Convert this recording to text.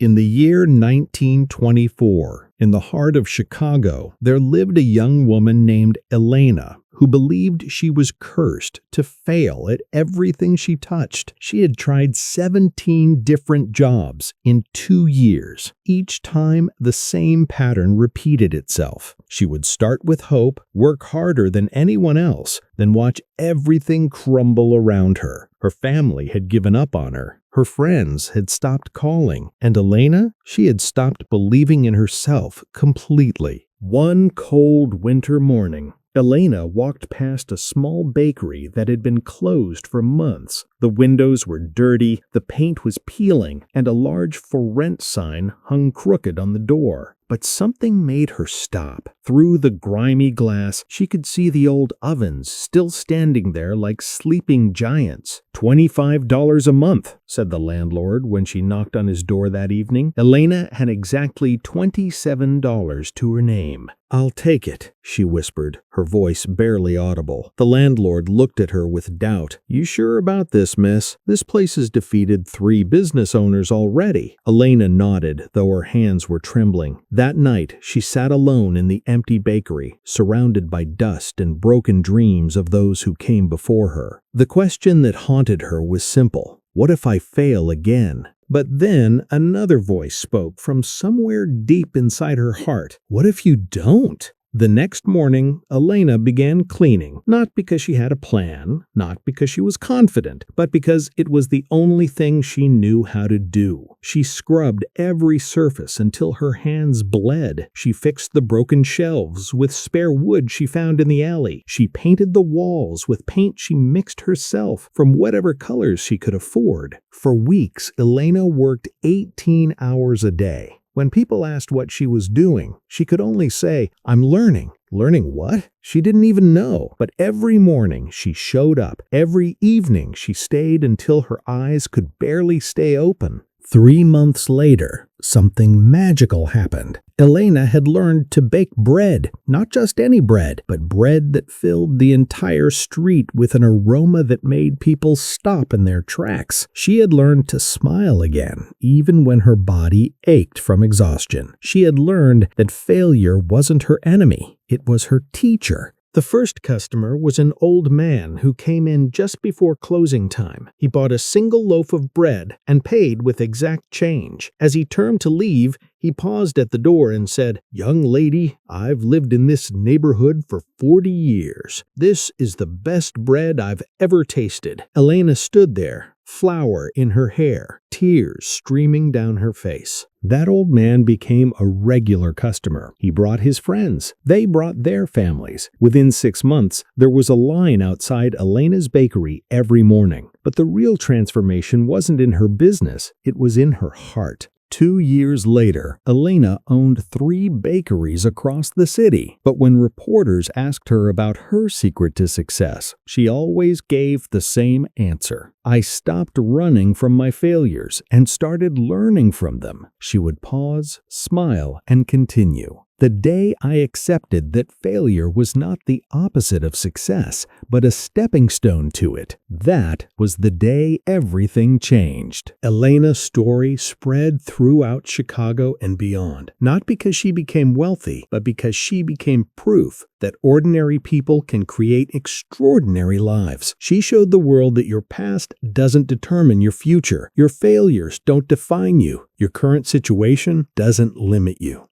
In the year 1924, in the heart of Chicago, there lived a young woman named Elena who believed she was cursed to fail at everything she touched. She had tried 17 different jobs in 2 years. Each time, the same pattern repeated itself. She would start with hope, work harder than anyone else, then watch everything crumble around her. Her family had given up on her. Her friends had stopped calling. And Elena? She had stopped believing in herself completely. One cold winter morning, Elena walked past a small bakery that had been closed for months. The windows were dirty, the paint was peeling, and a large "For Rent" sign hung crooked on the door. But something made her stop. Through the grimy glass, she could see the old ovens still standing there like sleeping giants. $25 a month, said the landlord when she knocked on his door that evening. Elena had exactly $27 to her name. "I'll take it," she whispered, her voice barely audible. The landlord looked at her with doubt. "You sure about this, miss? This place has defeated 3 business owners already." Elena nodded, though her hands were trembling. That night, she sat alone in the empty bakery, surrounded by dust and broken dreams of those who came before her. The question that haunted her was simple. What if I fail again? But then another voice spoke from somewhere deep inside her heart. What if you don't? The next morning, Elena began cleaning, not because she had a plan, not because she was confident, but because it was the only thing she knew how to do. She scrubbed every surface until her hands bled. She fixed the broken shelves with spare wood she found in the alley. She painted the walls with paint she mixed herself from whatever colors she could afford. For weeks, Elena worked 18 hours a day. When people asked what she was doing, she could only say, "I'm learning." Learning what? She didn't even know. But every morning she showed up. Every evening she stayed until her eyes could barely stay open. 3 months later, something magical happened. Elena had learned to bake bread, not just any bread, but bread that filled the entire street with an aroma that made people stop in their tracks. She had learned to smile again, even when her body ached from exhaustion. She had learned that failure wasn't her enemy, it was her teacher. The first customer was an old man who came in just before closing time. He bought a single loaf of bread and paid with exact change. As he turned to leave, he paused at the door and said, "Young lady, I've lived in this neighborhood for 40 years. This is the best bread I've ever tasted." Elena stood there, flour in her hair, tears streaming down her face. That old man became a regular customer. He brought his friends. They brought their families. Within 6 months, there was a line outside Elena's bakery every morning. But the real transformation wasn't in her business, it was in her heart. 2 years later, Elena owned 3 bakeries across the city. But when reporters asked her about her secret to success, she always gave the same answer. "I stopped running from my failures and started learning from them." She would pause, smile, and continue. "The day I accepted that failure was not the opposite of success, but a stepping stone to it, that was the day everything changed." Elena's story spread throughout Chicago and beyond, not because she became wealthy, but because she became proof that ordinary people can create extraordinary lives. She showed the world that your past doesn't determine your future. Your failures don't define you. Your current situation doesn't limit you.